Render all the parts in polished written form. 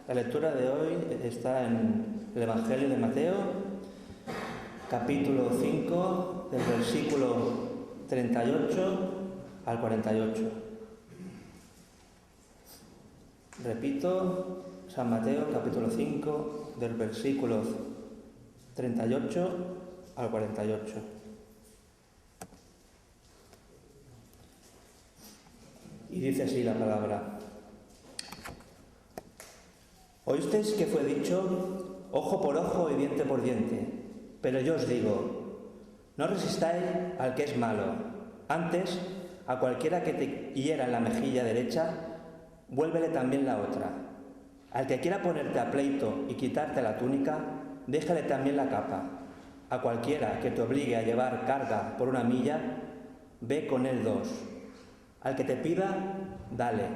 La lectura de hoy está en el Evangelio de Mateo, capítulo 5, del versículo 38 al 48. Repito, San Mateo, capítulo 5, del versículo 38 al 48. Y dice así la palabra: Oísteis que fue dicho, ojo por ojo y diente por diente, pero yo os digo, no resistáis al que es malo, antes, a cualquiera que te hiera en la mejilla derecha, vuélvele también la otra. Al que quiera ponerte a pleito y quitarte la túnica, déjale también la capa. A cualquiera que te obligue a llevar carga por 1 milla, ve con él 2. Al que te pida, dale,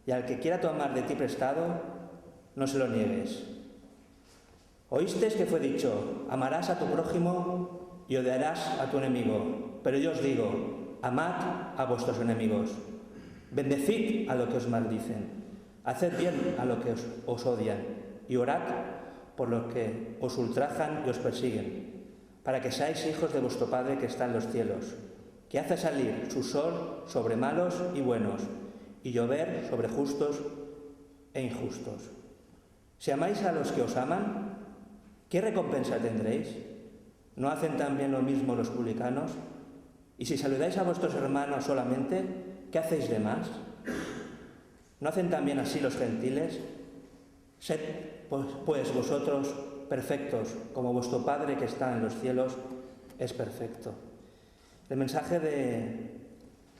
y al que quiera tomar de ti prestado, no se lo niegues. Oísteis que fue dicho, amarás a tu prójimo y odiarás a tu enemigo. Pero yo os digo, amad a vuestros enemigos, bendecid a los que os maldicen, haced bien a los que os odian, y orad por los que os ultrajan y os persiguen, para que seáis hijos de vuestro Padre que está en los cielos, que hace salir su sol sobre malos y buenos, y llover sobre justos e injustos. Si amáis a los que os aman, ¿qué recompensa tendréis? ¿No hacen también lo mismo los publicanos? Y si saludáis a vuestros hermanos solamente, ¿qué hacéis de más? ¿No hacen también así los gentiles? Sed, pues, vosotros perfectos, como vuestro Padre que está en los cielos es perfecto. El mensaje de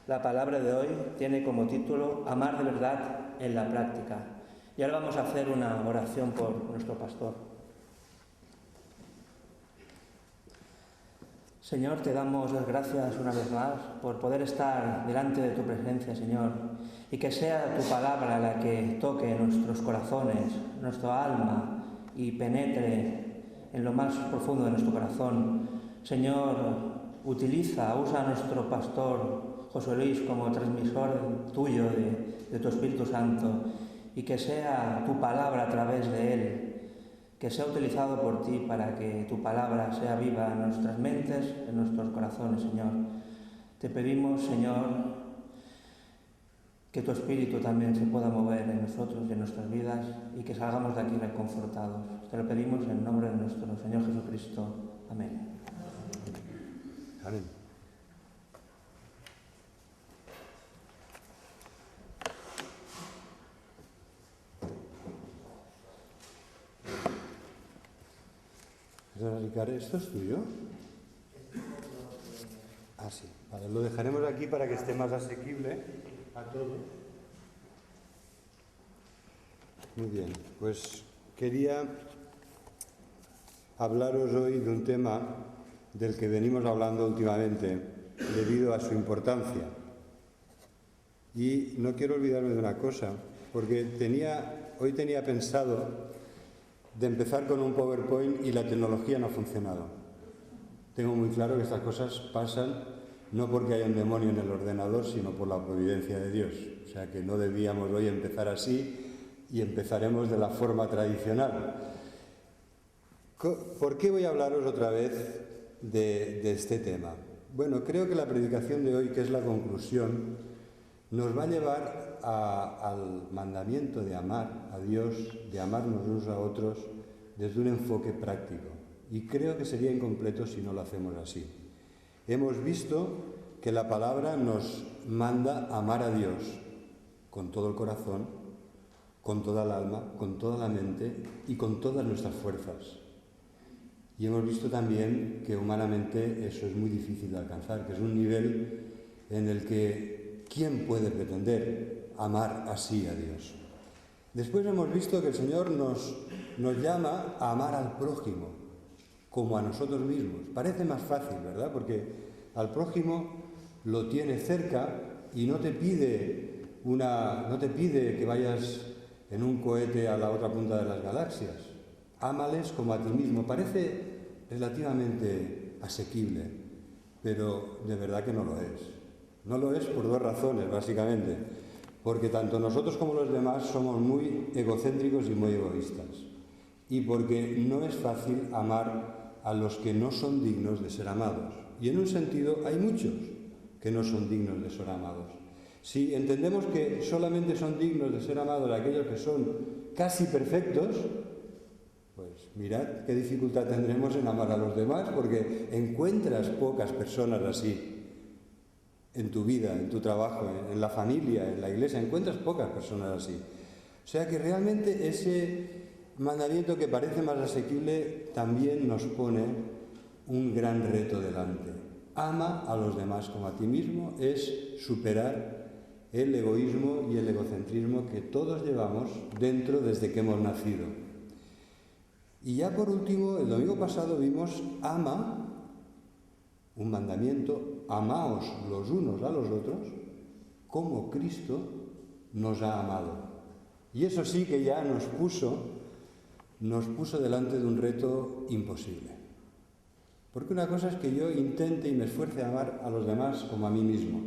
la palabra de hoy tiene como título Amar de verdad en la práctica. Y ahora vamos a hacer una oración por nuestro pastor. Señor, te damos las gracias una vez más por poder estar delante de tu presencia, Señor, y que sea tu palabra la que toque nuestros corazones, nuestra alma, y penetre en lo más profundo de nuestro corazón. Señor, usa a nuestro pastor José Luis como transmisor tuyo de tu Espíritu Santo, y que sea tu palabra a través de él, que sea utilizado por ti para que tu palabra sea viva en nuestras mentes, en nuestros corazones, Señor. Te pedimos, Señor, que tu Espíritu también se pueda mover en nosotros y en nuestras vidas, y que salgamos de aquí reconfortados. Te lo pedimos en nombre de nuestro Señor Jesucristo. Amén. Amén. ¿Esto es tuyo? Ah, sí. Vale, lo dejaremos aquí para que esté más asequible a todos. Muy bien, pues quería hablaros hoy de un tema del que venimos hablando últimamente debido a su importancia. Y no quiero olvidarme de una cosa, porque hoy tenía pensado de empezar con un PowerPoint y la tecnología no ha funcionado. Tengo muy claro que estas cosas pasan no porque haya un demonio en el ordenador, sino por la providencia de Dios. O sea que no debíamos hoy empezar así y empezaremos de la forma tradicional. ¿Por qué voy a hablaros otra vez de este tema? Bueno, creo que la predicación de hoy, que es la conclusión, nos va a llevar al mandamiento de amar a Dios, de amarnos unos a otros, desde un enfoque práctico. Y creo que sería incompleto si no lo hacemos así. Hemos visto que la palabra nos manda amar a Dios con todo el corazón, con toda el alma, con toda la mente y con todas nuestras fuerzas. Y hemos visto también que humanamente eso es muy difícil de alcanzar, que es un nivel en el que ¿quién puede pretender amar así a Dios? Después hemos visto que el Señor nos llama a amar al prójimo como a nosotros mismos. Parece más fácil, ¿verdad? Porque al prójimo lo tiene cerca y no te pide que vayas en un cohete a la otra punta de las galaxias. Ámales como a ti mismo. Parece relativamente asequible, pero de verdad que no lo es. No lo es por 2 razones, básicamente. porque tanto nosotros como los demás somos muy egocéntricos y muy egoístas, y porque no es fácil amar a los que no son dignos de ser amados. Y en un sentido hay muchos que no son dignos de ser amados. Si entendemos que solamente son dignos de ser amados aquellos que son casi perfectos, pues mirad qué dificultad tendremos en amar a los demás, porque encuentras pocas personas así en tu vida, en tu trabajo, en la familia, en la iglesia, encuentras pocas personas así. O sea que realmente ese mandamiento que parece más asequible también nos pone un gran reto delante. Ama a los demás como a ti mismo es superar el egoísmo y el egocentrismo que todos llevamos dentro desde que hemos nacido. Y ya por último, el domingo pasado vimos ama, un mandamiento, amaos los unos a los otros como Cristo nos ha amado. Y eso sí que ya nos puso delante de un reto imposible. Porque una cosa es que yo intente y me esfuerce a amar a los demás como a mí mismo.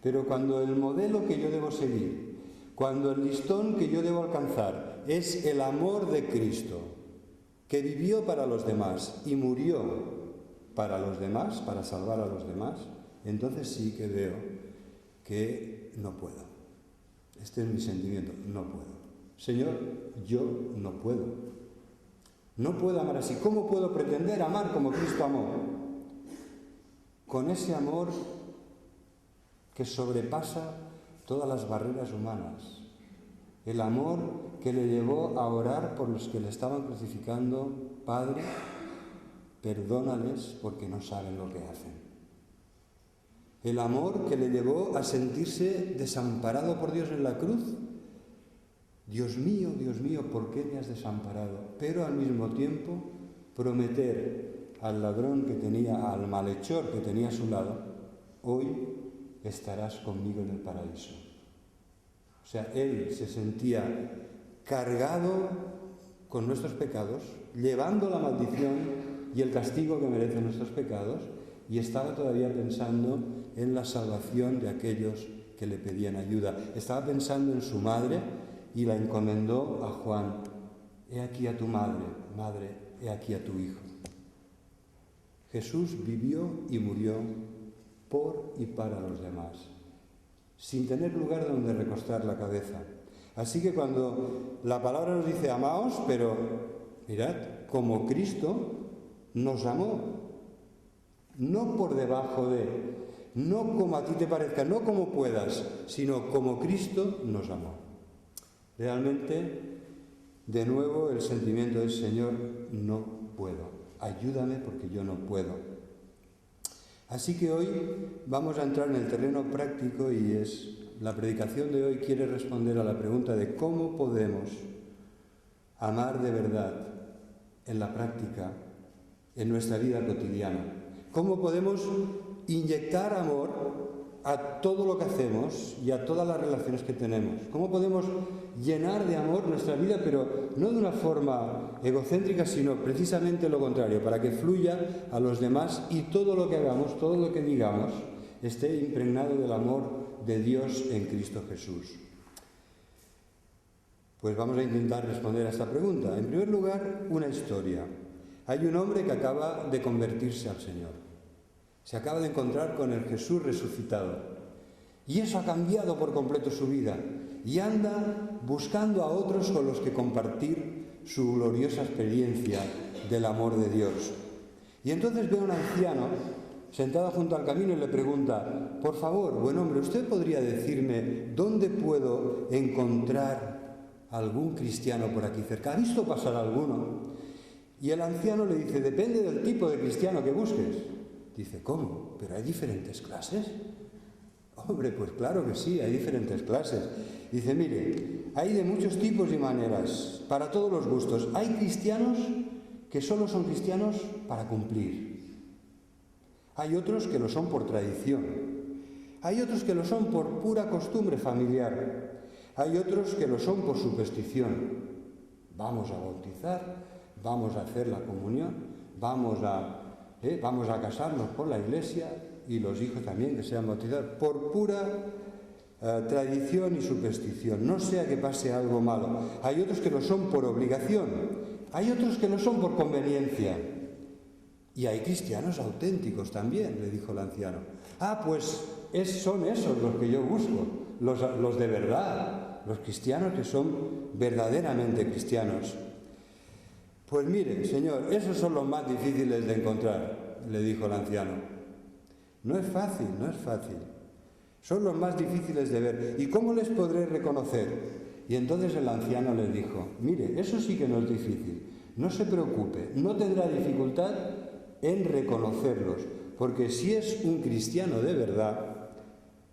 Pero cuando el modelo que yo debo seguir, cuando el listón que yo debo alcanzar es el amor de Cristo, que vivió para los demás y murió para los demás, para salvar a los demás, entonces sí que veo que no puedo. Este es mi sentimiento, no puedo. Señor, yo no puedo. No puedo amar así. ¿Cómo puedo pretender amar como Cristo amó? Con ese amor que sobrepasa todas las barreras humanas. El amor que le llevó a orar por los que le estaban crucificando. Padre, perdónales porque no saben lo que hacen. El amor que le llevó a sentirse desamparado por Dios en la cruz. Dios mío, ¿por qué me has desamparado? Pero al mismo tiempo prometer al ladrón que tenía, al malhechor que tenía a su lado, hoy estarás conmigo en el paraíso. O sea, él se sentía cargado con nuestros pecados, llevando la maldición y el castigo que merecen nuestros pecados, y estaba todavía pensando en la salvación de aquellos que le pedían ayuda. Estaba pensando en su madre y la encomendó a Juan. He aquí a tu madre, madre, he aquí a tu hijo. Jesús vivió y murió por y para los demás, sin tener lugar donde recostar la cabeza. Así que cuando la palabra nos dice amaos, pero mirad, como Cristo nos amó, no por debajo de, no como a ti te parezca, no como puedas, sino como Cristo nos amó. Realmente, de nuevo, el sentimiento es, Señor, no puedo, ayúdame porque yo no puedo. Así que hoy vamos a entrar en el terreno práctico y la predicación de hoy quiere responder a la pregunta de cómo podemos amar de verdad en la práctica, en nuestra vida cotidiana. Cómo podemos inyectar amor a todo lo que hacemos y a todas las relaciones que tenemos. Cómo podemos llenar de amor nuestra vida, pero no de una forma egocéntrica, sino precisamente lo contrario, para que fluya a los demás y todo lo que hagamos, todo lo que digamos, esté impregnado del amor de Dios en Cristo Jesús. Pues vamos a intentar responder a esta pregunta. En primer lugar, una historia. Hay un hombre que acaba de convertirse al Señor. Se acaba de encontrar con el Jesús resucitado. Y eso ha cambiado por completo su vida. Y anda buscando a otros con los que compartir su gloriosa experiencia del amor de Dios. Y entonces ve a un anciano sentado junto al camino y le pregunta, por favor, buen hombre, ¿usted podría decirme dónde puedo encontrar algún cristiano por aquí cerca? ¿Ha visto pasar alguno? Y el anciano le dice, depende del tipo de cristiano que busques. Dice, ¿cómo? ¿Pero hay diferentes clases? Hombre, pues claro que sí, hay diferentes clases. Dice, mire, hay de muchos tipos y maneras, para todos los gustos. Hay cristianos que solo son cristianos para cumplir. Hay otros que lo son por tradición. Hay otros que lo son por pura costumbre familiar. Hay otros que lo son por superstición. Vamos a bautizar, vamos a hacer la comunión, vamos a casarnos por la iglesia y los hijos también que sean bautizados por pura tradición y superstición, no sea que pase algo malo. Hay otros que lo son por obligación, hay otros que lo son por conveniencia. Y hay cristianos auténticos también, le dijo el anciano. Pues son esos los que yo busco, los de verdad, los cristianos que son verdaderamente cristianos. Pues mire, señor, esos son los más difíciles de encontrar, le dijo el anciano. No es fácil, no es fácil. Son los más difíciles de ver. ¿Y cómo les podré reconocer? Y entonces el anciano les dijo, mire, eso sí que no es difícil. No se preocupe, no tendrá dificultad en reconocerlos, porque si es un cristiano de verdad,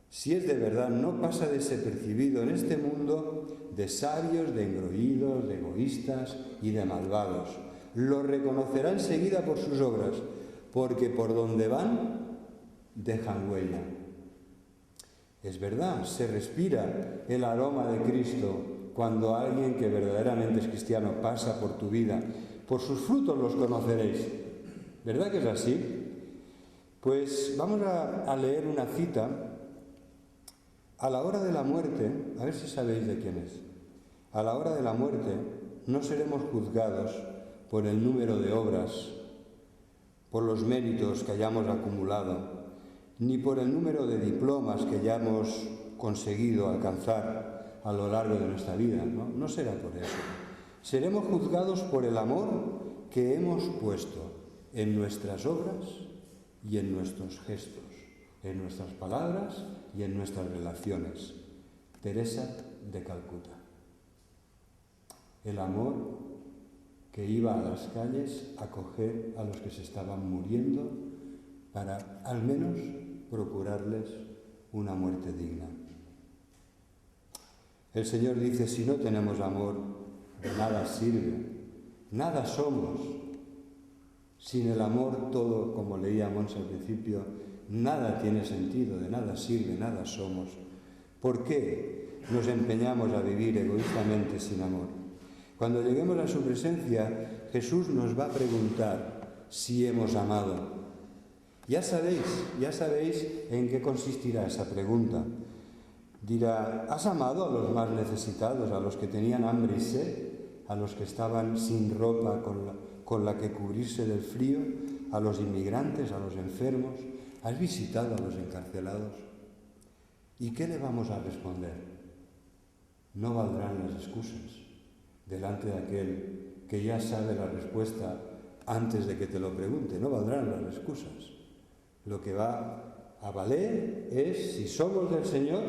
si es de verdad, no pasa desapercibido en este mundo de sabios, de engreídos, de egoístas y de malvados. Lo reconocerá enseguida por sus obras, porque por donde van, dejan huella. Es verdad, se respira el aroma de Cristo cuando alguien que verdaderamente es cristiano pasa por tu vida. Por sus frutos los conoceréis. ¿Verdad que es así? Pues vamos a leer una cita. A la hora de la muerte, a ver si sabéis de quién es. A la hora de la muerte no seremos juzgados por el número de obras, por los méritos que hayamos acumulado, ni por el número de diplomas que hayamos conseguido alcanzar a lo largo de nuestra vida, ¿no? No será por eso. Seremos juzgados por el amor que hemos puesto en nuestras obras y en nuestros gestos, en nuestras palabras y en nuestras relaciones. Teresa de Calcuta. El amor que iba a las calles a acoger a los que se estaban muriendo para al menos procurarles una muerte digna. El Señor dice, si no tenemos amor, de nada sirve, nada somos. Sin el amor todo, como leíamos al principio, nada tiene sentido, de nada sirve, nada somos. ¿Por qué nos empeñamos a vivir egoístamente sin amor? Cuando lleguemos a su presencia, Jesús nos va a preguntar si hemos amado. Ya sabéis en qué consistirá esa pregunta. Dirá, ¿has amado a los más necesitados, a los que tenían hambre y sed, a los que estaban sin ropa con la que cubrirse del frío, a los inmigrantes, a los enfermos? ¿Has visitado a los encarcelados? ¿Y qué le vamos a responder? No valdrán las excusas delante de aquel que ya sabe la respuesta antes de que te lo pregunte. No valdrán las excusas. Lo que va a valer es si somos del Señor,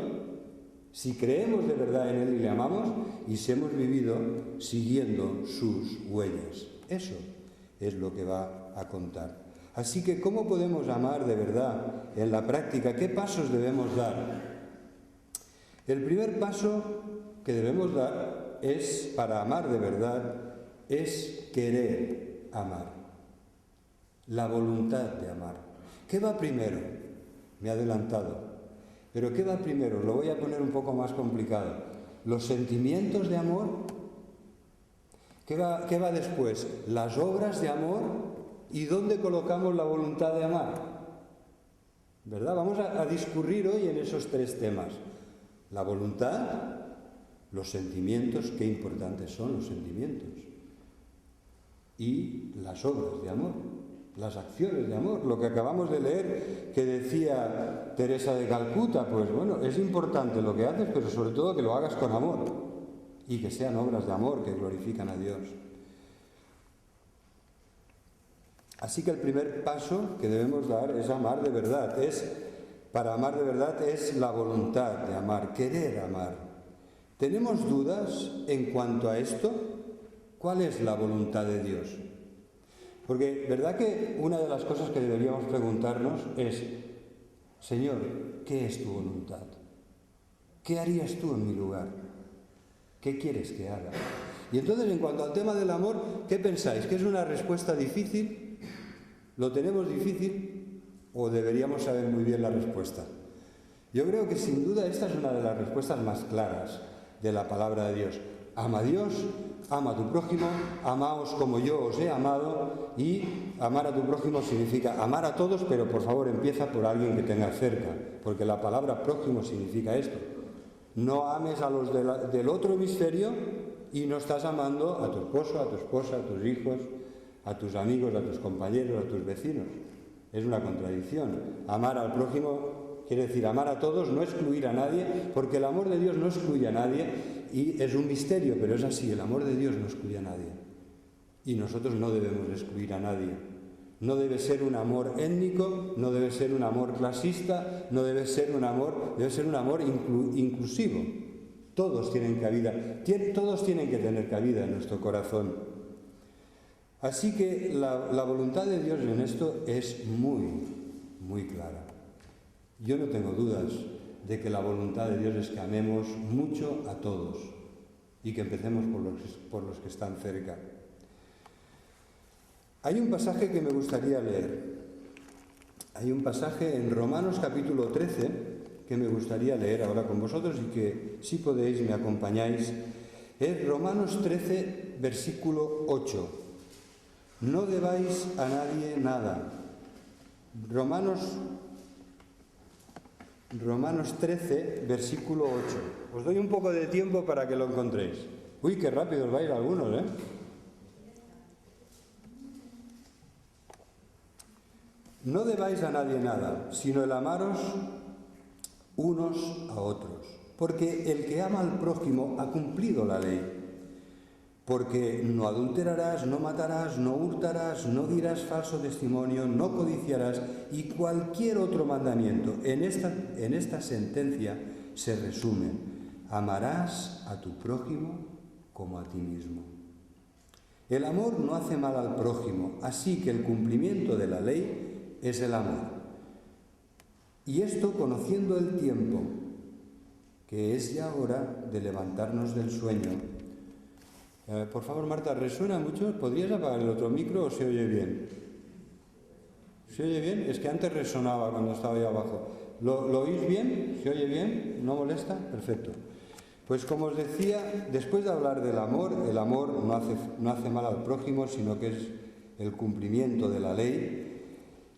si creemos de verdad en Él y le amamos, y si hemos vivido siguiendo sus huellas. Eso es lo que va a contar. Así que, ¿cómo podemos amar de verdad en la práctica? ¿Qué pasos debemos dar? El primer paso que debemos dar para amar de verdad, es querer amar. La voluntad de amar. ¿Qué va primero? Me he adelantado. ¿Pero qué va primero? Lo voy a poner un poco más complicado. ¿Los sentimientos de amor? ¿Qué va después? ¿Las obras de amor? ¿Y dónde colocamos la voluntad de amar? ¿Verdad? Vamos a discurrir hoy en esos tres temas. La voluntad, los sentimientos, qué importantes son los sentimientos, y las obras de amor, las acciones de amor. Lo que acabamos de leer que decía Teresa de Calcuta, pues bueno, es importante lo que haces, pero sobre todo que lo hagas con amor y que sean obras de amor que glorifican a Dios. Así que el primer paso que debemos dar es amar de verdad. Para amar de verdad es la voluntad de amar, querer amar. ¿Tenemos dudas en cuanto a esto? ¿Cuál es la voluntad de Dios? Porque, ¿verdad que una de las cosas que deberíamos preguntarnos es, Señor, ¿qué es tu voluntad? ¿Qué harías tú en mi lugar? ¿Qué quieres que haga? Y entonces, en cuanto al tema del amor, ¿qué pensáis? ¿Que es una respuesta difícil? ¿Lo tenemos difícil? ¿O deberíamos saber muy bien la respuesta? Yo creo que sin duda esta es una de las respuestas más claras de la palabra de Dios. Ama a Dios, ama a tu prójimo, amaos como yo os he amado. Y amar a tu prójimo significa amar a todos, pero por favor empieza por alguien que tengas cerca, porque la palabra prójimo significa esto. No ames a los del otro hemisferio y no estás amando a tu esposo, a tu esposa, a tus hijos, a tus amigos, a tus compañeros, a tus vecinos. Es una contradicción. Amar al prójimo quiere decir amar a todos, no excluir a nadie, porque el amor de Dios no excluye a nadie y es un misterio, pero es así, el amor de Dios no excluye a nadie. Y nosotros no debemos excluir a nadie. No debe ser un amor étnico, no debe ser un amor clasista, no debe ser un amor, debe ser un amor inclusivo. Todos tienen cabida, todos tienen que tener cabida en nuestro corazón. Así que la voluntad de Dios en esto es muy, muy clara. Yo no tengo dudas de que la voluntad de Dios es que amemos mucho a todos y que empecemos por los que están cerca. Hay un pasaje que me gustaría leer. Hay un pasaje en Romanos capítulo 13 que me gustaría leer ahora con vosotros y que, si podéis, me acompañáis. Es Romanos 13, versículo 8. No debáis a nadie nada. Romanos 13, versículo 8. Os doy un poco de tiempo para que lo encontréis. Uy, qué rápido os vais algunos, ¿eh? No debáis a nadie nada, sino el amaros unos a otros, porque el que ama al prójimo ha cumplido la ley. Porque no adulterarás, no matarás, no hurtarás, no dirás falso testimonio, no codiciarás y cualquier otro mandamiento. En esta sentencia se resume: amarás a tu prójimo como a ti mismo. El amor no hace mal al prójimo, así que el cumplimiento de la ley es el amor. Y esto conociendo el tiempo, que es ya hora de levantarnos del sueño. Por favor, Marta, ¿resuena mucho? ¿Podrías apagar el otro micro o se oye bien? ¿Se oye bien? Es que antes resonaba cuando estaba ahí abajo. ¿Lo oís bien? ¿Se oye bien? ¿No molesta? Perfecto. Pues como os decía, después de hablar del amor, el amor no hace mal al prójimo, sino que es el cumplimiento de la ley.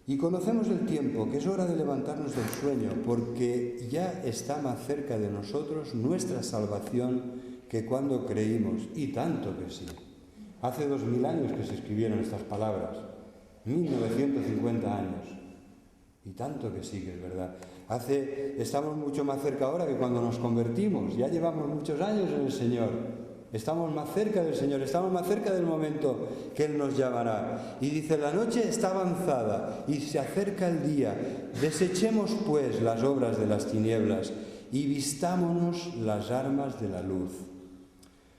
Y conocemos el tiempo, que es hora de levantarnos del sueño, porque ya está más cerca de nosotros nuestra salvación que cuando creímos, y tanto que sí. Hace 2000 años que se escribieron estas palabras, 1950 años, y tanto que sí que es verdad. Estamos mucho más cerca ahora que cuando nos convertimos, ya llevamos muchos años en el Señor. Estamos más cerca del Señor, estamos más cerca del momento que Él nos llamará. Y dice, la noche está avanzada y se acerca el día. Desechemos pues las obras de las tinieblas y vistámonos las armas de la luz.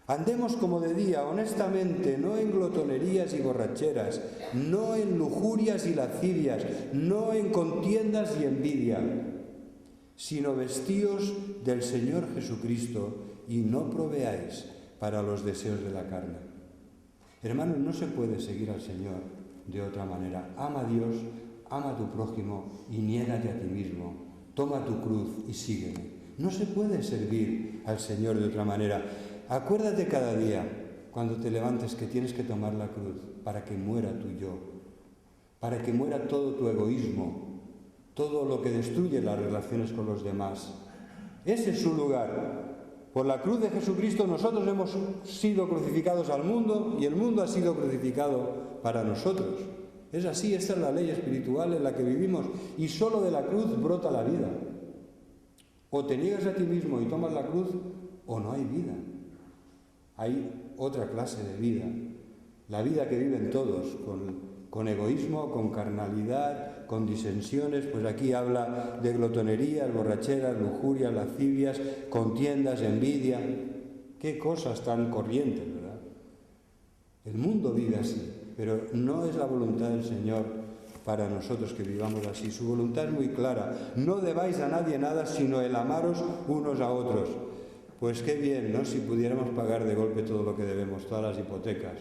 Andemos como de día, honestamente, no en glotonerías y borracheras, no en lujurias y lascivias, no en contiendas y envidia, sino vestíos del Señor Jesucristo y no proveáis para los deseos de la carne. Hermanos, no se puede seguir al Señor de otra manera. Ama a Dios, ama a tu prójimo y niégate a ti mismo. Toma tu cruz y sígueme. No se puede servir al Señor de otra manera. Acuérdate cada día, cuando te levantes, que tienes que tomar la cruz para que muera tu yo, para que muera todo tu egoísmo, todo lo que destruye las relaciones con los demás. Ese es su lugar. Por la cruz de Jesucristo nosotros hemos sido crucificados al mundo y el mundo ha sido crucificado para nosotros. Es así, esta es la ley espiritual en la que vivimos y solo de la cruz brota la vida. O te niegas a ti mismo y tomas la cruz o no hay vida. Hay otra clase de vida, la vida que viven todos, con egoísmo, con carnalidad, con disensiones. Pues aquí habla de glotonerías, borracheras, lujurias, lascivias, contiendas, envidia. Qué cosas tan corrientes, ¿verdad? El mundo vive así, pero no es la voluntad del Señor para nosotros que vivamos así. Su voluntad es muy clara. No debáis a nadie nada, sino el amaros unos a otros. Pues qué bien, ¿no? Si pudiéramos pagar de golpe todo lo que debemos, todas las hipotecas,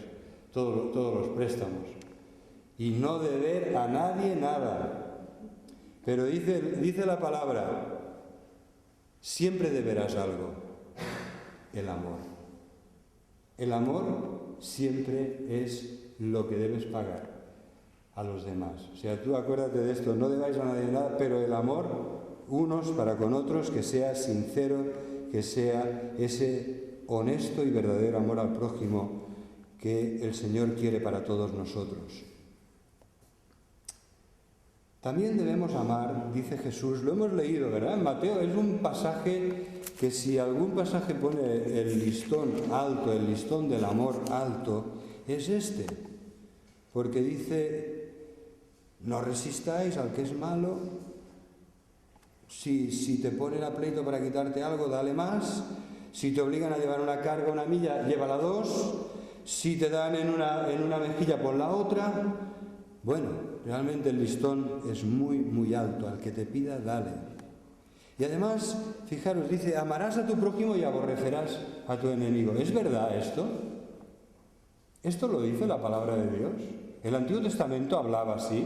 todos los préstamos. Y no deber a nadie nada. Pero dice la palabra, siempre deberás algo. El amor. El amor siempre es lo que debes pagar a los demás. O sea, tú acuérdate de esto, no debáis a nadie nada, pero el amor, unos para con otros, que sea sincero, que sea ese honesto y verdadero amor al prójimo que el Señor quiere para todos nosotros. También debemos amar, dice Jesús, lo hemos leído, ¿verdad? En Mateo es un pasaje que si algún pasaje pone el listón alto, el listón del amor alto, es este. Porque dice, no resistáis al que es malo. Si te ponen a pleito para quitarte algo, dale más. Si te obligan a llevar una carga, una milla, llévala 2. Si te dan en una mejilla, pon la otra. Bueno, realmente el listón es muy, muy alto. Al que te pida, dale. Y además, fijaros, dice, amarás a tu prójimo y aborrecerás a tu enemigo. ¿Es verdad esto? ¿Esto lo dice la palabra de Dios? ¿El Antiguo Testamento hablaba así?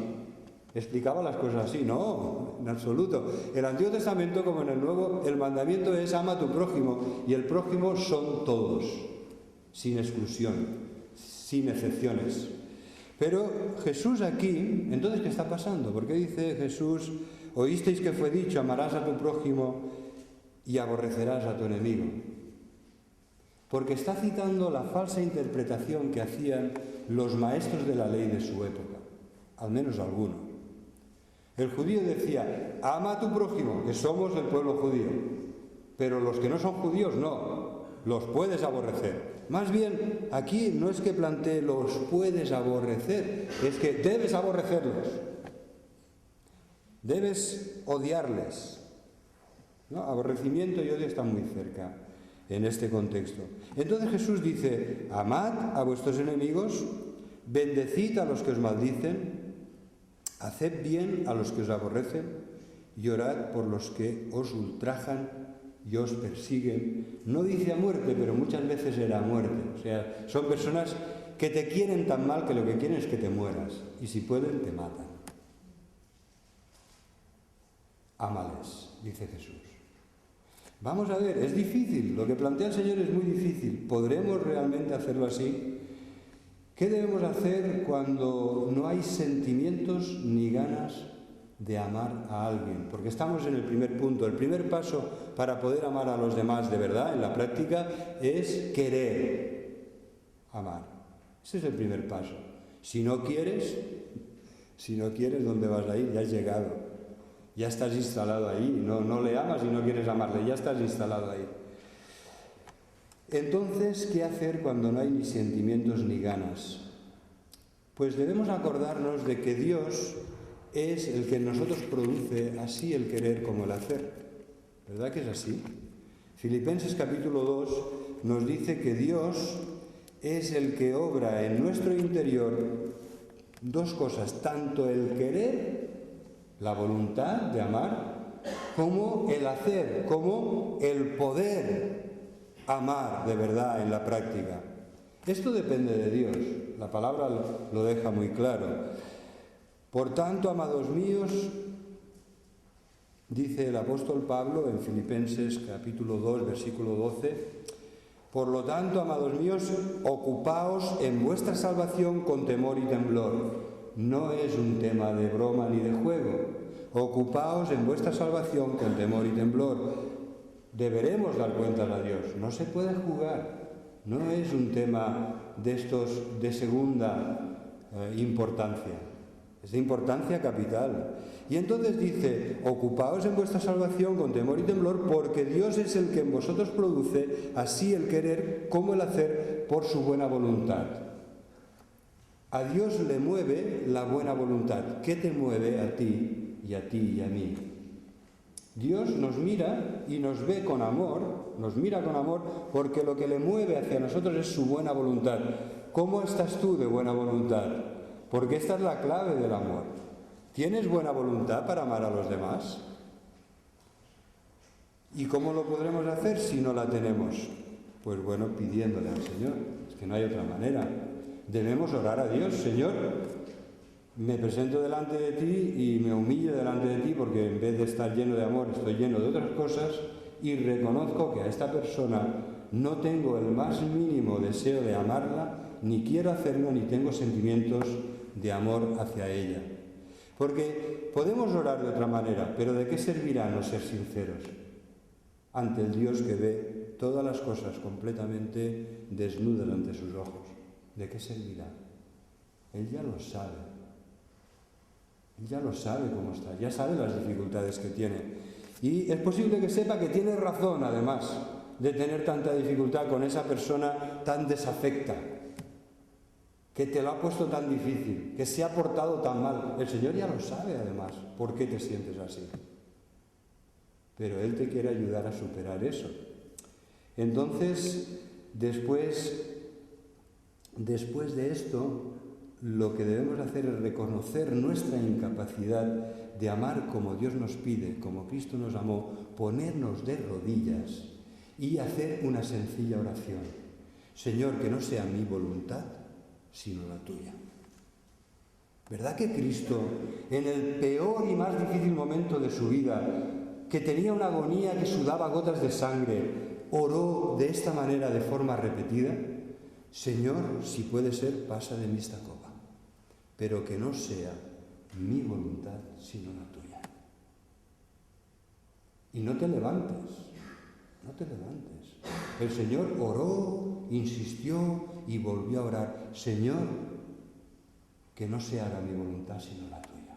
¿Explicaba las cosas así? No, en absoluto. El Antiguo Testamento, como en el Nuevo, el mandamiento es ama a tu prójimo. Y el prójimo son todos, sin exclusión, sin excepciones. Pero Jesús aquí, entonces, ¿qué está pasando? ¿Por qué dice Jesús, oísteis que fue dicho, amarás a tu prójimo y aborrecerás a tu enemigo? Porque está citando la falsa interpretación que hacían los maestros de la ley de su época, al menos alguno. El judío decía, ama a tu prójimo, que somos el pueblo judío, pero los que no son judíos no, los puedes aborrecer. Más bien, aquí no es que plantee los puedes aborrecer, es que debes aborrecerlos, debes odiarles. ¿No? Aborrecimiento y odio están muy cerca en este contexto. Entonces Jesús dice, amad a vuestros enemigos, bendecid a los que os maldicen, haced bien a los que os aborrecen y orad por los que os ultrajan y os persiguen. No dice a muerte, pero muchas veces era a muerte. O sea, son personas que te quieren tan mal que lo que quieren es que te mueras. Y si pueden, te matan. Ámales, dice Jesús. Vamos a ver, es difícil. Lo que plantea el Señor es muy difícil. ¿Podremos realmente hacerlo así? ¿Qué debemos hacer cuando no hay sentimientos ni ganas de amar a alguien? Porque estamos en el primer punto. El primer paso para poder amar a los demás de verdad, en la práctica, es querer amar. Ese es el primer paso. Si no quieres, ¿dónde vas a ir? Ya has llegado. Ya estás instalado ahí. No le amas y no quieres amarle. Ya estás instalado ahí. Entonces, ¿qué hacer cuando no hay ni sentimientos ni ganas? Pues debemos acordarnos de que Dios es el que en nosotros produce así el querer como el hacer. ¿Verdad que es así? Filipenses capítulo 2 nos dice que Dios es el que obra en nuestro interior dos cosas, tanto el querer, la voluntad de amar, como el hacer, como el poder amar de verdad en la práctica. Esto depende de Dios, la palabra lo deja muy claro. Por tanto, amados míos, dice el apóstol Pablo en Filipenses capítulo 2, versículo 12, por lo tanto, amados míos, ocupaos en vuestra salvación con temor y temblor. No es un tema de broma ni de juego. Ocupaos en vuestra salvación con temor y temblor. Deberemos dar cuentas a Dios. No se puede jugar. No es un tema de estos de segunda importancia. Es de importancia capital. Y entonces dice, ocupaos en vuestra salvación con temor y temblor, porque Dios es el que en vosotros produce así el querer como el hacer por su buena voluntad. A Dios le mueve la buena voluntad. ¿Qué te mueve a ti y a ti y a mí? Dios nos mira y nos ve con amor, nos mira con amor, porque lo que le mueve hacia nosotros es su buena voluntad. ¿Cómo estás tú de buena voluntad? Porque esta es la clave del amor. ¿Tienes buena voluntad para amar a los demás? ¿Y cómo lo podremos hacer si no la tenemos? Pues bueno, pidiéndole al Señor. Es que no hay otra manera. Debemos orar a Dios. Señor, me presento delante de ti y me humillo delante de ti porque en vez de estar lleno de amor estoy lleno de otras cosas y reconozco que a esta persona no tengo el más mínimo deseo de amarla, ni quiero hacerlo, ni tengo sentimientos de amor hacia ella. Porque podemos orar de otra manera, pero ¿de qué servirá no ser sinceros? ante el Dios que ve todas las cosas completamente desnudas ante sus ojos. ¿De qué servirá? Él ya lo sabe. Él ya lo sabe cómo está, ya sabe las dificultades que tiene. Y es posible que sepa que tiene razón, además, de tener tanta dificultad con esa persona tan desafecta, que te lo ha puesto tan difícil, que se ha portado tan mal. El Señor ya lo sabe, además, por qué te sientes así. Pero Él te quiere ayudar a superar eso. Entonces, después de esto, lo que debemos hacer es reconocer nuestra incapacidad de amar como Dios nos pide, como Cristo nos amó, ponernos de rodillas y hacer una sencilla oración. Señor, que no sea mi voluntad, sino la tuya. ¿Verdad que Cristo, en el peor y más difícil momento de su vida, que tenía una agonía que sudaba gotas de sangre, oró de esta manera de forma repetida? Señor, si puede ser, pasa de mí esta copa, pero que no sea mi voluntad, sino la tuya. Y no te levantes, no te levantes. El Señor oró, insistió y volvió a orar. Señor, que no se haga mi voluntad, sino la tuya.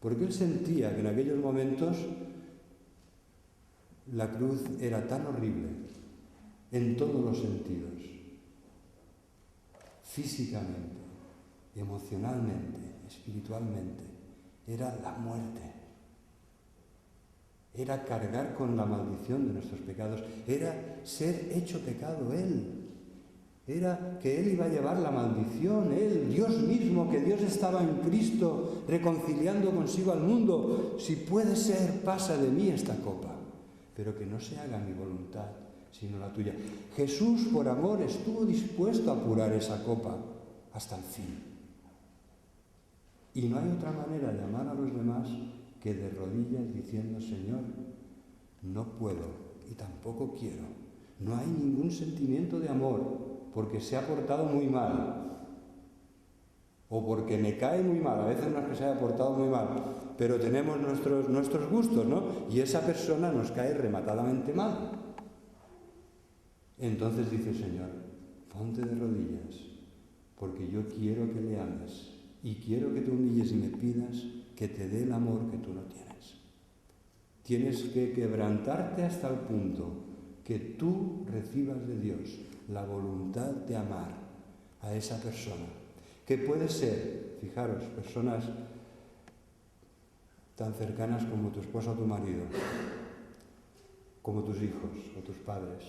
Porque Él sentía que en aquellos momentos la cruz era tan horrible, en todos los sentidos, físicamente, emocionalmente, espiritualmente, era la muerte. Era cargar con la maldición de nuestros pecados, era ser hecho pecado Él. Era que Él iba a llevar la maldición, Él, Dios mismo, que Dios estaba en Cristo reconciliando consigo al mundo. Si puede ser, pasa de mí esta copa, pero que no se haga mi voluntad, sino la tuya. Jesús, por amor, estuvo dispuesto a apurar esa copa hasta el fin. Y no hay otra manera de amar a los demás que de rodillas diciendo, Señor, no puedo y tampoco quiero. No hay ningún sentimiento de amor porque se ha portado muy mal o porque me cae muy mal. A veces no es que se haya portado muy mal, pero tenemos nuestros gustos, ¿no? Y esa persona nos cae rematadamente mal. Entonces dice, Señor, ponte de rodillas porque yo quiero que le ames y quiero que te humilles y me pidas que te dé el amor que tú no tienes. Tienes que quebrantarte hasta el punto que tú recibas de Dios la voluntad de amar a esa persona, que puede ser, fijaros, personas tan cercanas como tu esposa o tu marido, como tus hijos o tus padres,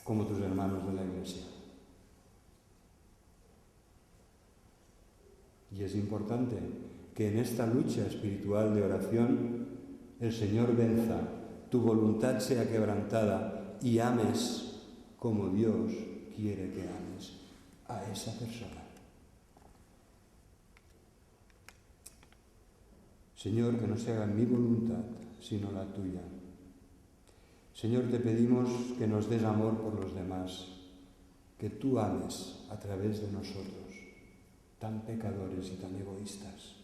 como tus hermanos de la iglesia. Y es importante que en esta lucha espiritual de oración el Señor venza, tu voluntad sea quebrantada y ames como Dios quiere que ames a esa persona. Señor, que no se haga mi voluntad, sino la tuya. Señor, te pedimos que nos des amor por los demás, que tú ames a través de nosotros, tan pecadores y tan egoístas.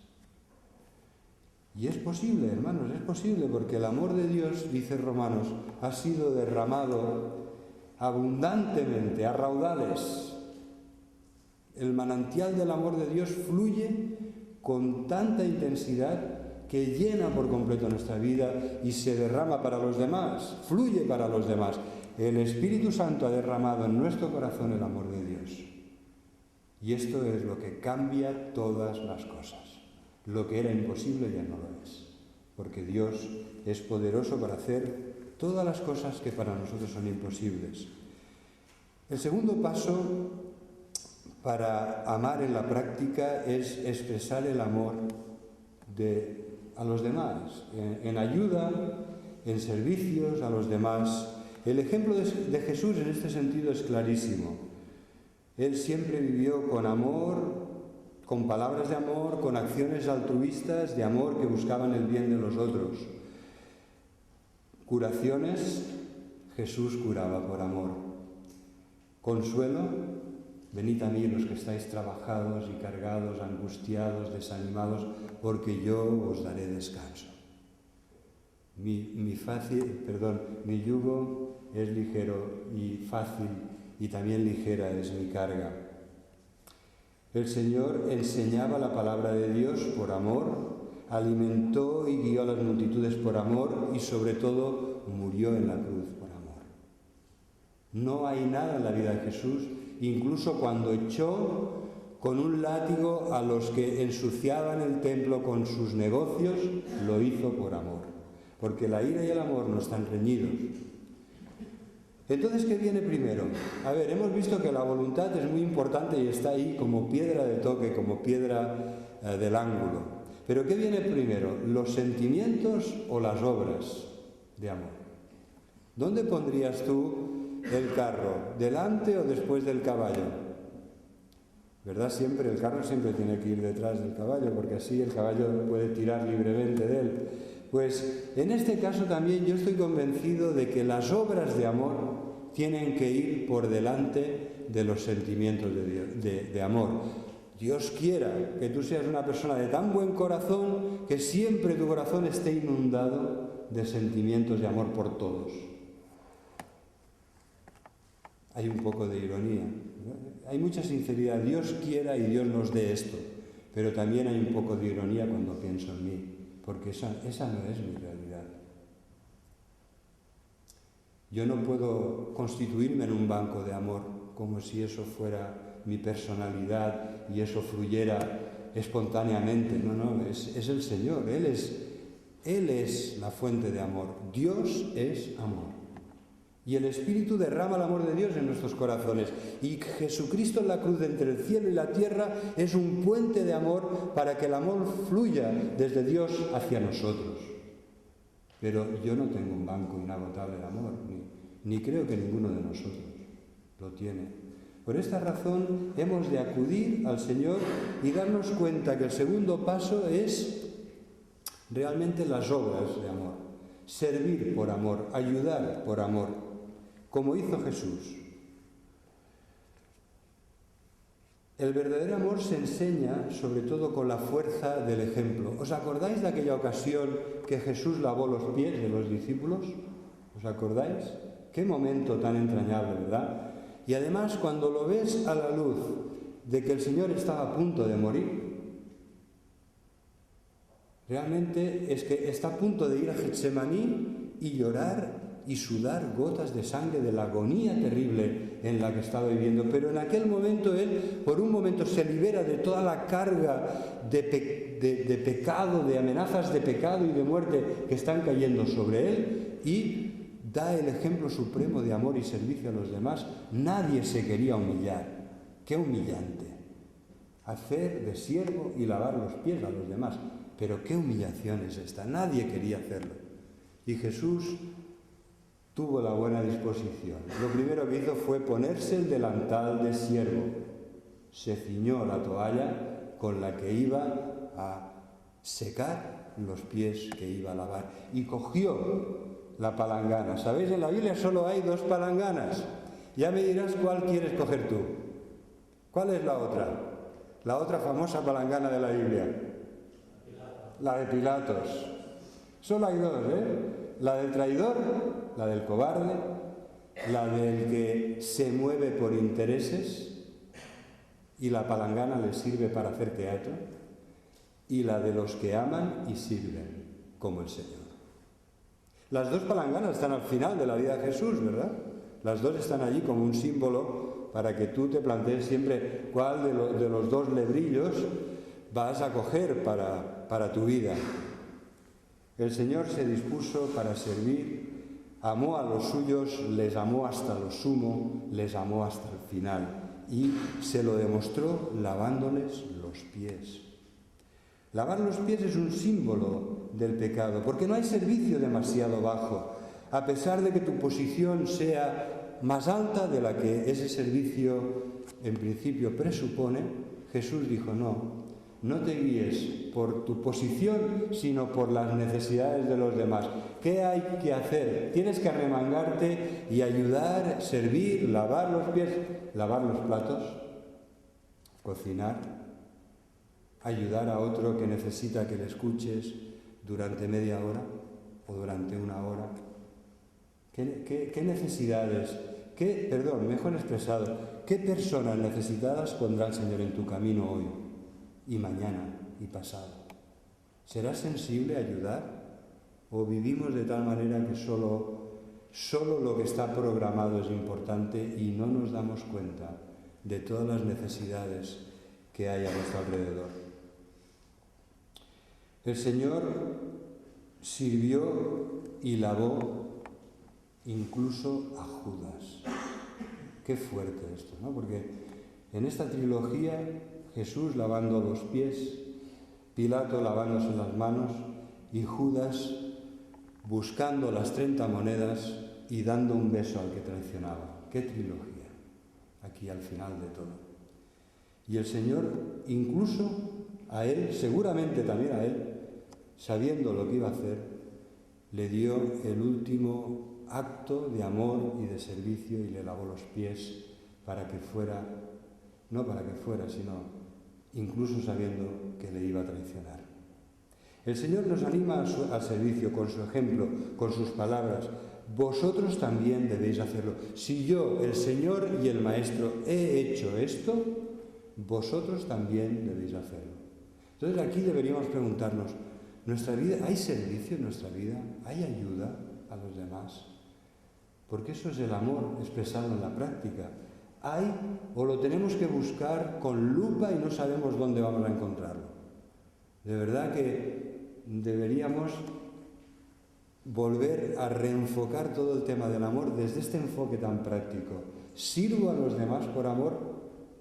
Y es posible, hermanos, es posible, porque el amor de Dios, dice Romanos, ha sido derramado abundantemente, a raudales. El manantial del amor de Dios fluye con tanta intensidad que llena por completo nuestra vida y se derrama para los demás, fluye para los demás. El Espíritu Santo ha derramado en nuestro corazón el amor de Dios. Y esto es lo que cambia todas las cosas. Lo que era imposible ya no lo es, porque Dios es poderoso para hacer todas las cosas que para nosotros son imposibles. El segundo paso para amar en la práctica es expresar el amor a los demás, en ayuda, en servicios a los demás. El ejemplo de Jesús en este sentido es clarísimo. Él siempre vivió con amor, con palabras de amor, con acciones altruistas de amor que buscaban el bien de los otros. Curaciones, Jesús curaba por amor. Consuelo, venid a mí los que estáis trabajados y cargados, angustiados, desanimados, porque yo os daré descanso. Mi yugo es ligero y fácil, y también ligera es mi carga. El Señor enseñaba la palabra de Dios por amor, alimentó y guió a las multitudes por amor y sobre todo murió en la cruz por amor. No hay nada en la vida de Jesús, incluso cuando echó con un látigo a los que ensuciaban el templo con sus negocios, lo hizo por amor, porque la ira y el amor no están reñidos. Entonces, ¿qué viene primero? A ver, hemos visto que la voluntad es muy importante y está ahí como piedra de toque, como piedra del ángulo. Pero ¿qué viene primero? ¿Los sentimientos o las obras de amor? ¿Dónde pondrías tú el carro? ¿Delante o después del caballo? ¿Verdad? El carro siempre tiene que ir detrás del caballo, porque así el caballo puede tirar libremente de él. Pues en este caso también yo estoy convencido de que las obras de amor tienen que ir por delante de los sentimientos de amor. Dios quiera que tú seas una persona de tan buen corazón que siempre tu corazón esté inundado de sentimientos de amor por todos. Hay un poco de ironía, ¿no? Hay mucha sinceridad. Dios quiera y Dios nos dé esto, pero también hay un poco de ironía cuando pienso en mí, porque esa no es mi realidad. Yo no puedo constituirme en un banco de amor como si eso fuera mi personalidad y eso fluyera espontáneamente. No, es el Señor. Él es la fuente de amor. Dios es amor. Y el Espíritu derrama el amor de Dios en nuestros corazones. Y Jesucristo en la cruz entre el cielo y la tierra es un puente de amor para que el amor fluya desde Dios hacia nosotros. Pero yo no tengo un banco inagotable de amor, ni creo que ninguno de nosotros lo tiene. Por esta razón hemos de acudir al Señor y darnos cuenta que el segundo paso es realmente las obras de amor. Servir por amor, ayudar por amor, como hizo Jesús. El verdadero amor se enseña sobre todo con la fuerza del ejemplo. ¿Os acordáis de aquella ocasión que Jesús lavó los pies de los discípulos? ¿Os acordáis? Qué momento tan entrañable, ¿verdad? Y además, cuando lo ves a la luz de que el Señor estaba a punto de morir, realmente es que está a punto de ir a Getsemaní y llorar y sudar gotas de sangre de la agonía terrible en la que estaba viviendo. Pero en aquel momento él, por un momento, se libera de toda la carga de pecado, de amenazas de pecado y de muerte que están cayendo sobre él, y da el ejemplo supremo de amor y servicio a los demás. Nadie se quería humillar. ¡Qué humillante! Hacer de siervo y lavar los pies a los demás. Pero qué humillación es esta. Nadie quería hacerlo. Y Jesús tuvo la buena disposición. Lo primero que hizo fue ponerse el delantal de siervo. Se ciñó la toalla con la que iba a secar los pies que iba a lavar. Y cogió la palangana. ¿Sabéis? En la Biblia solo hay 2 palanganas. Ya me dirás cuál quieres coger tú. ¿Cuál es la otra? La otra famosa palangana de la Biblia. La de Pilatos. Solo hay 2, La del traidor, la del cobarde, la del que se mueve por intereses y la palangana le sirve para hacer teatro, y la de los que aman y sirven como el Señor. Las 2 palanganas están al final de la vida de Jesús, ¿verdad? Las 2 están allí como un símbolo para que tú te plantees siempre cuál de los 2 lebrillos vas a coger para tu vida. El Señor se dispuso para servir, amó a los suyos, les amó hasta lo sumo, les amó hasta el final y se lo demostró lavándoles los pies. Lavar los pies es un símbolo del pecado, porque no hay servicio demasiado bajo, a pesar de que tu posición sea más alta de la que ese servicio en principio presupone. Jesús dijo: no te guíes por tu posición, sino por las necesidades de los demás. ¿Qué hay que hacer? Tienes que arremangarte y ayudar, servir, lavar los pies, lavar los platos, cocinar, ayudar a otro que necesita que le escuches durante media hora, o durante una hora? ¿Qué necesidades, mejor expresado, qué personas necesitadas pondrá el Señor en tu camino hoy y mañana y pasado? ¿Serás sensible a ayudar? ¿O vivimos de tal manera que solo lo que está programado es importante y no nos damos cuenta de todas las necesidades que hay a nuestro alrededor? El Señor sirvió y lavó incluso a Judas. Qué fuerte esto, ¿no? Porque en esta trilogía, Jesús lavando los pies, Pilato lavándose las manos y Judas buscando las 30 monedas y dando un beso al que traicionaba. ¡Qué trilogía! Aquí al final de todo. Y el Señor, incluso a él, seguramente también a él, sabiendo lo que iba a hacer, le dio el último acto de amor y de servicio y le lavó los pies para que fuera, no para que fuera, sino incluso sabiendo que le iba a traicionar. El Señor nos anima al servicio con su ejemplo, con sus palabras. Vosotros también debéis hacerlo. Si yo, el Señor y el Maestro, he hecho esto, vosotros también debéis hacerlo. Entonces aquí deberíamos preguntarnos, ¿nuestra vida, hay servicio en nuestra vida? ¿Hay ayuda a los demás? Porque eso es el amor expresado en la práctica. ¿Hay o lo tenemos que buscar con lupa y no sabemos dónde vamos a encontrarlo? De verdad que deberíamos volver a reenfocar todo el tema del amor desde este enfoque tan práctico. Sirvo a los demás por amor,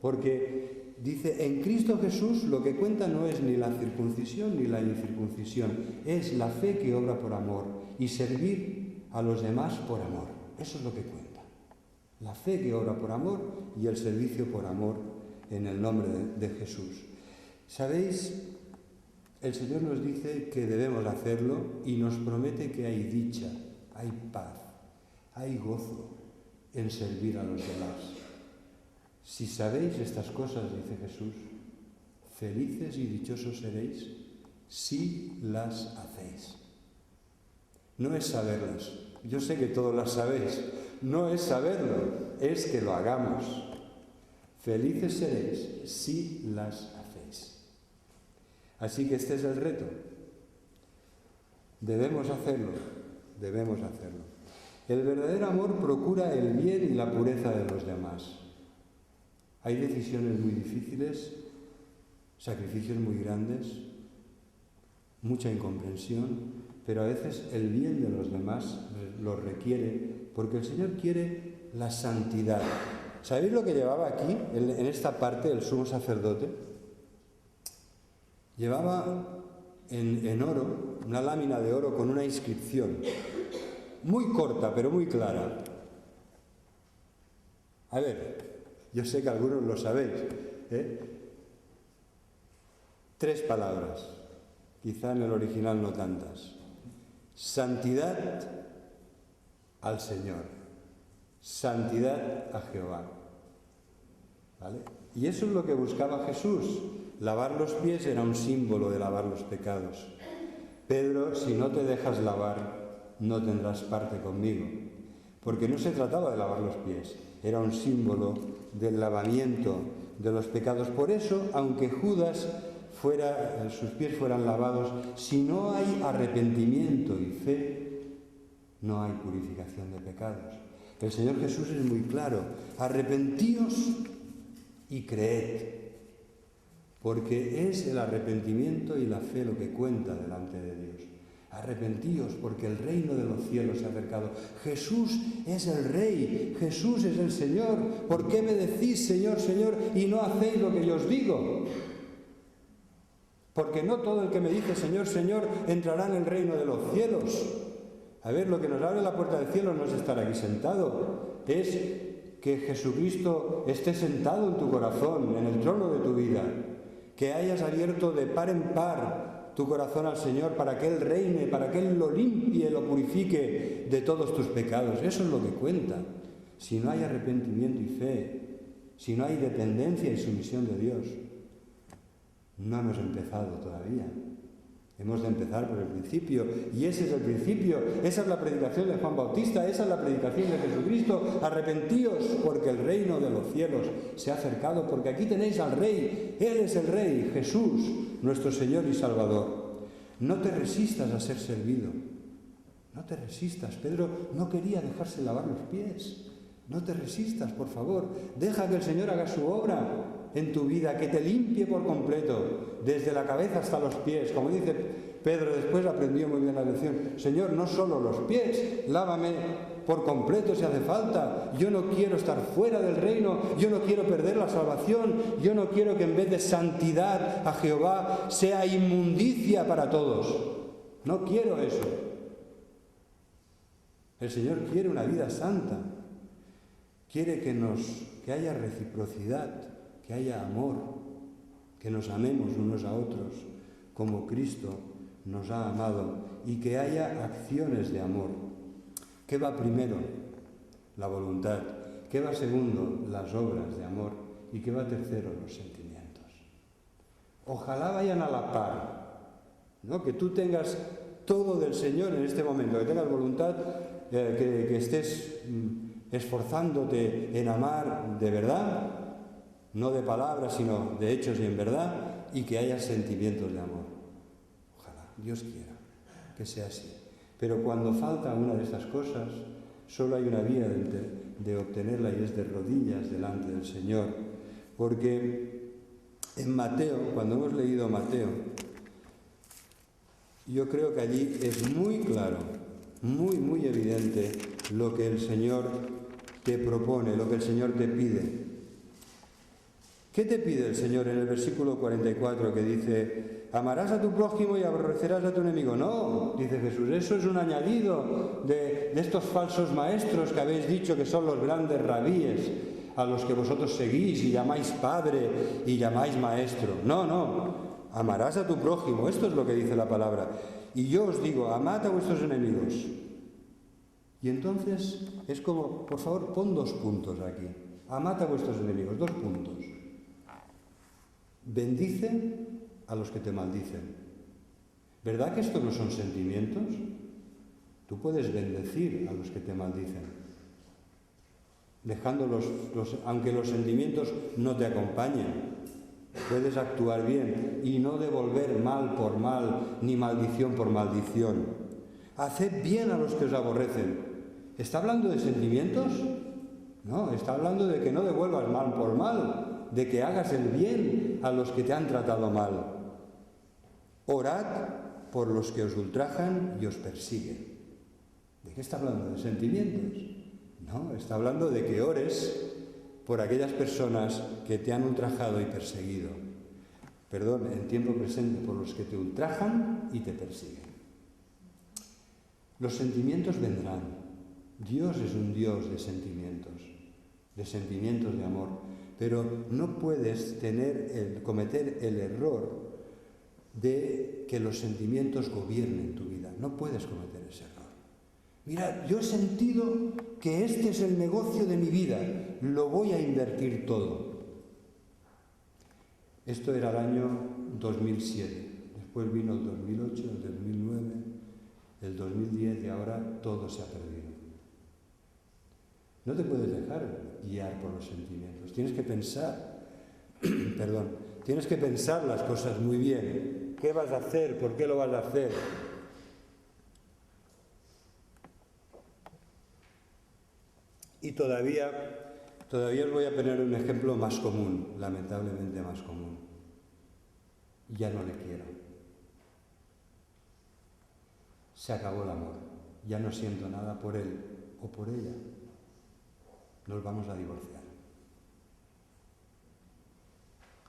porque dice, en Cristo Jesús lo que cuenta no es ni la circuncisión ni la incircuncisión, es la fe que obra por amor y servir a los demás por amor. Eso es lo que cuenta. La fe que obra por amor y el servicio por amor en el nombre de Jesús. ¿Sabéis? El Señor nos dice que debemos hacerlo y nos promete que hay dicha, hay paz, hay gozo en servir a los demás. Si sabéis estas cosas, dice Jesús, felices y dichosos seréis si las hacéis. No es saberlas. Yo sé que todos las sabéis. No es saberlo, es que lo hagamos. Felices seréis si las hacéis. Así que este es el reto. Debemos hacerlo, debemos hacerlo. El verdadero amor procura el bien y la pureza de los demás. Hay decisiones muy difíciles, sacrificios muy grandes, mucha incomprensión, pero a veces el bien de los demás lo requiere, porque el Señor quiere la santidad. ¿Sabéis lo que llevaba aquí, en esta parte, el sumo sacerdote? Llevaba en oro, una lámina de oro con una inscripción, muy corta pero muy clara. A ver, yo sé que algunos lo sabéis, 3 palabras, quizá en el original no tantas. Santidad al Señor, santidad a Jehová. ¿Vale? Y eso es lo que buscaba Jesús. Lavar los pies era un símbolo de lavar los pecados. Pedro, si no te dejas lavar, no tendrás parte conmigo. Porque no se trataba de lavar los pies, era un símbolo del lavamiento de los pecados. Por eso, aunque Judas sus pies fueran lavados, si no hay arrepentimiento y fe, no hay purificación de pecados. El Señor Jesús es muy claro: arrepentíos y creed. Porque es el arrepentimiento y la fe lo que cuenta delante de Dios. Arrepentíos porque el reino de los cielos se ha acercado. Jesús es el Rey, Jesús es el Señor. ¿Por qué me decís Señor, Señor y no hacéis lo que yo os digo? Porque no todo el que me dice Señor, Señor entrará en el reino de los cielos. A ver, lo que nos abre la puerta del cielo no es estar aquí sentado, es que Jesucristo esté sentado en tu corazón, en el trono de tu vida. Que hayas abierto de par en par tu corazón al Señor para que Él reine, para que Él lo limpie, lo purifique de todos tus pecados. Eso es lo que cuenta. Si no hay arrepentimiento y fe, si no hay dependencia y sumisión de Dios, no hemos empezado todavía. Hemos de empezar por el principio, y ese es el principio, esa es la predicación de Juan Bautista, esa es la predicación de Jesucristo. Arrepentíos porque el reino de los cielos se ha acercado, porque aquí tenéis al Rey, Él es el Rey, Jesús, nuestro Señor y Salvador. No te resistas a ser servido, no te resistas. Pedro no quería dejarse lavar los pies. No te resistas, por favor, deja que el Señor haga su obra en tu vida, que te limpie por completo, desde la cabeza hasta los pies. Como dice Pedro, después aprendió muy bien la lección: Señor, no solo los pies, lávame por completo si hace falta. Yo no quiero estar fuera del reino, yo no quiero perder la salvación, yo no quiero que en vez de santidad a Jehová sea inmundicia para todos. No quiero eso. El Señor quiere una vida santa, quiere que haya reciprocidad, que haya amor, que nos amemos unos a otros como Cristo nos ha amado, y que haya acciones de amor. ¿Qué va primero? La voluntad. ¿Qué va segundo? Las obras de amor. ¿Y qué va tercero? Los sentimientos. Ojalá vayan a la par, ¿no? Que tú tengas todo del Señor en este momento, que tengas voluntad, que estés esforzándote en amar de verdad, no de palabras, sino de hechos y en verdad, y que haya sentimientos de amor. Ojalá, Dios quiera que sea así. Pero cuando falta una de estas cosas, solo hay una vía de obtenerla, y es de rodillas delante del Señor. Porque en Mateo, cuando hemos leído Mateo, yo creo que allí es muy claro, muy evidente lo que el Señor te propone, lo que el Señor te pide. ¿Qué te pide el Señor en el versículo 44 que dice: amarás a tu prójimo y aborrecerás a tu enemigo? No, dice Jesús, eso es un añadido de estos falsos maestros que habéis dicho que son los grandes rabíes, a los que vosotros seguís y llamáis Padre y llamáis Maestro. No, amarás a tu prójimo, esto es lo que dice la palabra. Y yo os digo, amad a vuestros enemigos. Y entonces es como, por favor, pon 2 puntos aquí. Amad a vuestros enemigos, 2 puntos. Bendice a los que te maldicen. ¿Verdad que estos no son sentimientos? Tú puedes bendecir a los que te maldicen, dejándolos, aunque los sentimientos no te acompañen. Puedes actuar bien y no devolver mal por mal, ni maldición por maldición. Haced bien a los que os aborrecen. ¿Está hablando de sentimientos? No, está hablando de que no devuelvas mal por mal, de que hagas el bien a los que te han tratado mal. Orad por los que os ultrajan y os persiguen. ¿De qué está hablando? ¿De sentimientos? No, está hablando de que ores por aquellas personas que te han ultrajado y perseguido. Perdón, en tiempo presente, por los que te ultrajan y te persiguen. Los sentimientos vendrán. Dios es un Dios de sentimientos de amor, pero no puedes cometer el error de que los sentimientos gobiernen tu vida. No puedes cometer ese error. Mira, yo he sentido que este es el negocio de mi vida, lo voy a invertir todo. Esto era el año 2007, después vino el 2008, el 2009, el 2010 y ahora todo se ha perdido. No te puedes dejar guiar por los sentimientos, tienes que pensar, tienes que pensar las cosas muy bien. ¿Qué vas a hacer? ¿Por qué lo vas a hacer? Y todavía os voy a poner un ejemplo más común, lamentablemente más común. Ya no le quiero. Se acabó el amor. Ya no siento nada por él o por ella. Nos vamos a divorciar.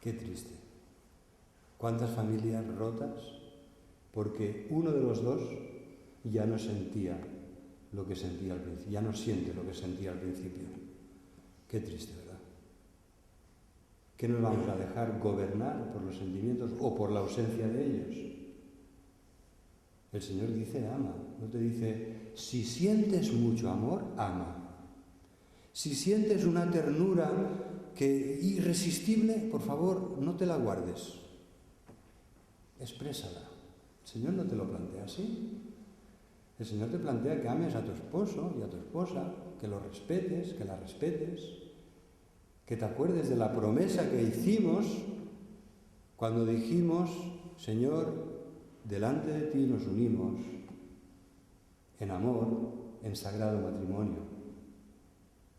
Qué triste. ¿Cuántas familias rotas? Porque uno de los dos ya no sentía lo que sentía al principio, ya no siente lo que sentía al principio. Qué triste, ¿verdad? ¿Qué nos vamos a dejar gobernar por los sentimientos o por la ausencia de ellos? El Señor dice ama, no te dice si sientes mucho amor, ama. Si sientes una ternura irresistible, por favor, no te la guardes. Exprésala. El Señor no te lo plantea así. El Señor te plantea que ames a tu esposo y a tu esposa, que lo respetes, que la respetes, que te acuerdes de la promesa que hicimos cuando dijimos, Señor, delante de ti nos unimos en amor, en sagrado matrimonio.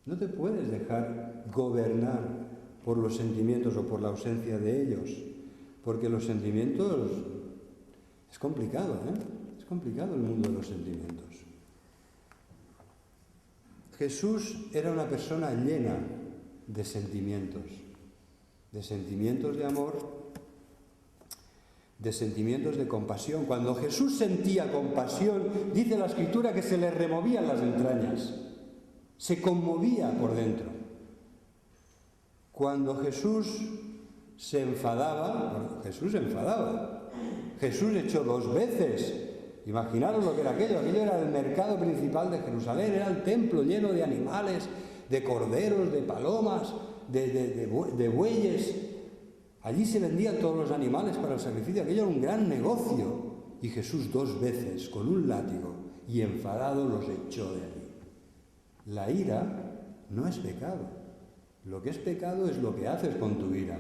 No te puedes dejar gobernar por los sentimientos o por la ausencia de ellos, porque los sentimientos es complicado, Es complicado el mundo de los sentimientos. Jesús era una persona llena de sentimientos de amor, de sentimientos de compasión. Cuando Jesús sentía compasión, dice la Escritura que se le removían las entrañas, se conmovía por dentro. Cuando Jesús se enfadaba, Jesús echó 2 veces. Imaginaros lo que era aquello. Aquello era el mercado principal de Jerusalén, era el templo lleno de animales, de corderos, de palomas, de bueyes. Allí se vendían todos los animales para el sacrificio. Aquello era un gran negocio. Y Jesús 2 veces, con un látigo y enfadado, los echó de allí. La ira no es pecado. Lo que es pecado es lo que haces con tu ira.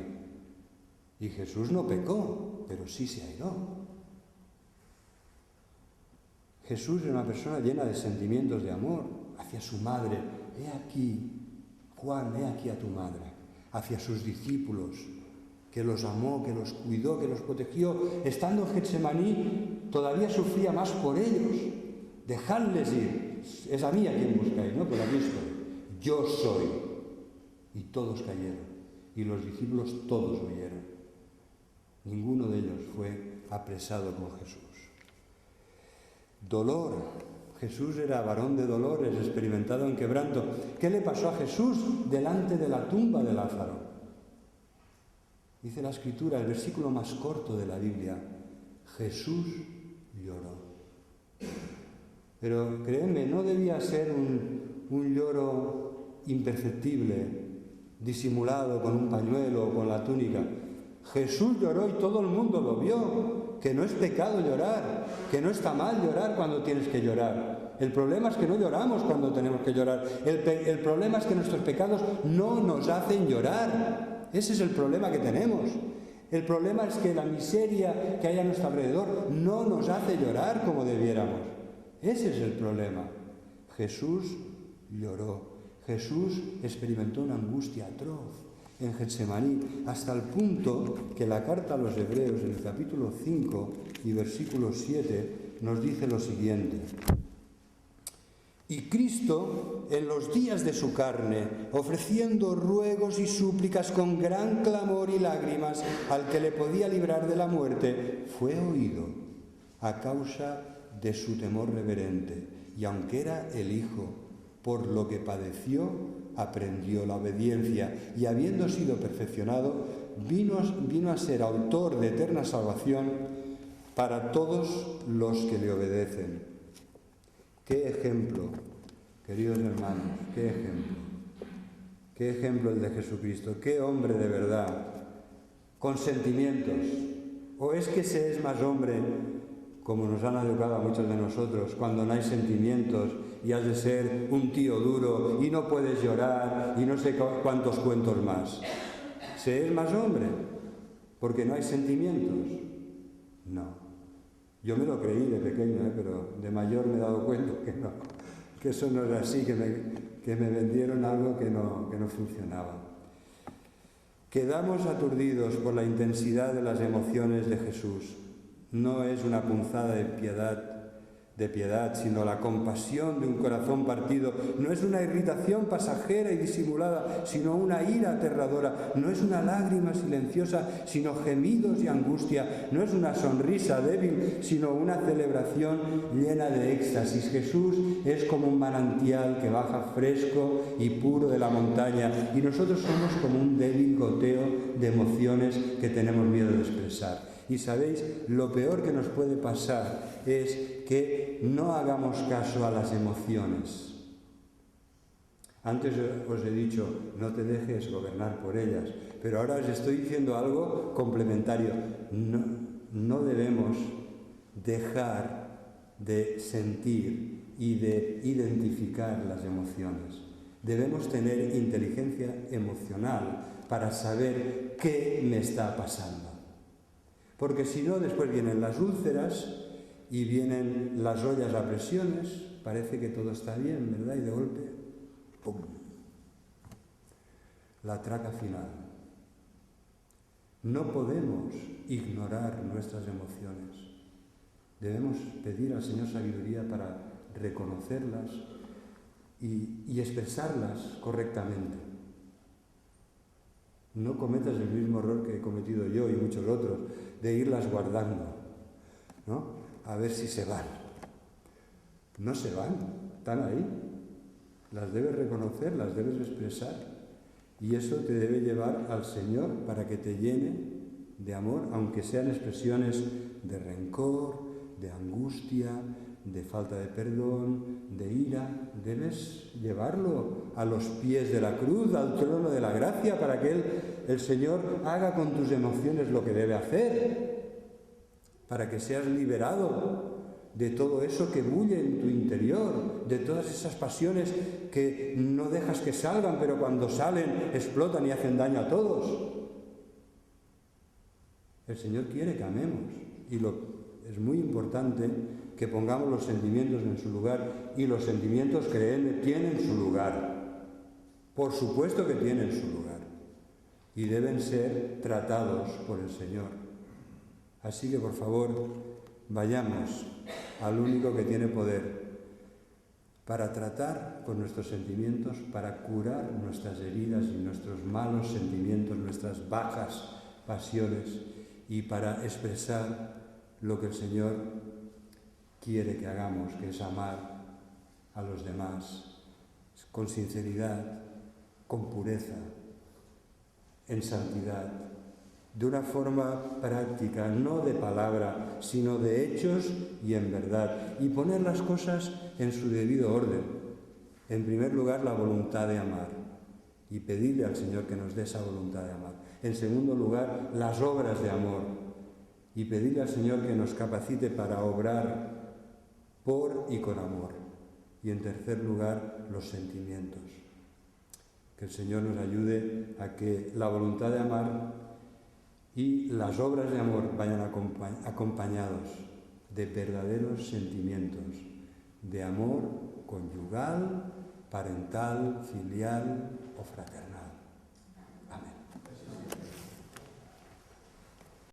Y Jesús no pecó, pero sí se airó. Jesús era una persona llena de sentimientos de amor hacia su madre. He aquí, Juan, he aquí a tu madre. Hacia sus discípulos, que los amó, que los cuidó, que los protegió. Estando en Getsemaní, todavía sufría más por ellos. Dejadles ir. Es a mí a quien buscáis, ¿no? Pero aquí estoy. Yo soy. Y todos cayeron. Y los discípulos todos huyeron. Ninguno de ellos fue apresado con Jesús. Dolor. Jesús era varón de dolores, experimentado en quebranto. ¿Qué le pasó a Jesús delante de la tumba de Lázaro? Dice la Escritura, el versículo más corto de la Biblia, Jesús lloró. Pero créeme, no debía ser un lloro imperceptible, disimulado con un pañuelo o con la túnica. Jesús lloró y todo el mundo lo vio, que no es pecado llorar, que no está mal llorar cuando tienes que llorar. El problema es que no lloramos cuando tenemos que llorar. El problema es que nuestros pecados no nos hacen llorar. Ese es el problema que tenemos. El problema es que la miseria que hay a nuestro alrededor no nos hace llorar como debiéramos. Ese es el problema. Jesús lloró. Jesús experimentó una angustia atroz en Getsemaní, hasta el punto que la carta a los Hebreos, en el capítulo 5 y versículo 7, nos dice lo siguiente. Y Cristo, en los días de su carne, ofreciendo ruegos y súplicas con gran clamor y lágrimas al que le podía librar de la muerte, fue oído a causa de su temor reverente. Y aunque era el Hijo, por lo que padeció, aprendió la obediencia y, habiendo sido perfeccionado, vino a ser autor de eterna salvación para todos los que le obedecen. ¡Qué ejemplo, queridos hermanos! ¡Qué ejemplo! ¡Qué ejemplo el de Jesucristo! ¡Qué hombre de verdad! Con sentimientos. ¿O es que se es más hombre, como nos han educado a muchos de nosotros, cuando no hay sentimientos y has de ser un tío duro y no puedes llorar y no sé cuántos cuentos más? ¿Se es más hombre porque no hay sentimientos? No. Yo me lo creí de pequeño, pero de mayor me he dado cuenta que no, que eso no era así, que me vendieron algo que no funcionaba. Quedamos aturdidos por la intensidad de las emociones de Jesús. No es una punzada de piedad, sino la compasión de un corazón partido. No es una irritación pasajera y disimulada, sino una ira aterradora. No es una lágrima silenciosa, sino gemidos y angustia. No es una sonrisa débil, sino una celebración llena de éxtasis. Jesús es como un manantial que baja fresco y puro de la montaña, y nosotros somos como un débil goteo de emociones que tenemos miedo de expresar. Y sabéis, lo peor que nos puede pasar es que no hagamos caso a las emociones. Antes os he dicho, no te dejes gobernar por ellas, pero ahora os estoy diciendo algo complementario. No debemos dejar de sentir y de identificar las emociones. Debemos tener inteligencia emocional para saber qué me está pasando. Porque si no, después vienen las úlceras y vienen las ollas a presiones, parece que todo está bien, ¿verdad? Y de golpe, ¡pum!, la traca final. No podemos ignorar nuestras emociones. Debemos pedir al Señor sabiduría para reconocerlas y expresarlas correctamente. No cometas el mismo error que he cometido yo y muchos otros, de irlas guardando, ¿no? A ver si se van. No se van, están ahí. Las debes reconocer, las debes expresar. Y eso te debe llevar al Señor para que te llene de amor, aunque sean expresiones de rencor, de angustia, de falta de perdón, de ira. Debes llevarlo a los pies de la cruz, al trono de la gracia, para que el Señor haga con tus emociones lo que debe hacer, para que seas liberado de todo eso que bulle en tu interior, de todas esas pasiones que no dejas que salgan, pero cuando salen explotan y hacen daño a todos. El Señor quiere que amemos y es muy importante que pongamos los sentimientos en su lugar, y los sentimientos, créeme, tienen su lugar. Por supuesto que tienen su lugar y deben ser tratados por el Señor. Así que, por favor, vayamos al único que tiene poder para tratar con nuestros sentimientos, para curar nuestras heridas y nuestros malos sentimientos, nuestras bajas pasiones, y para expresar lo que el Señor quiere que hagamos, que es amar a los demás con sinceridad, con pureza, en santidad, de una forma práctica, no de palabra, sino de hechos y en verdad, y poner las cosas en su debido orden. En primer lugar, la voluntad de amar, y pedirle al Señor que nos dé esa voluntad de amar. En segundo lugar, las obras de amor, y pedirle al Señor que nos capacite para obrar por y con amor. Y en tercer lugar, los sentimientos. Que el Señor nos ayude a que la voluntad de amar y las obras de amor vayan acompañados de verdaderos sentimientos, de amor conyugal, parental, filial o fraternal.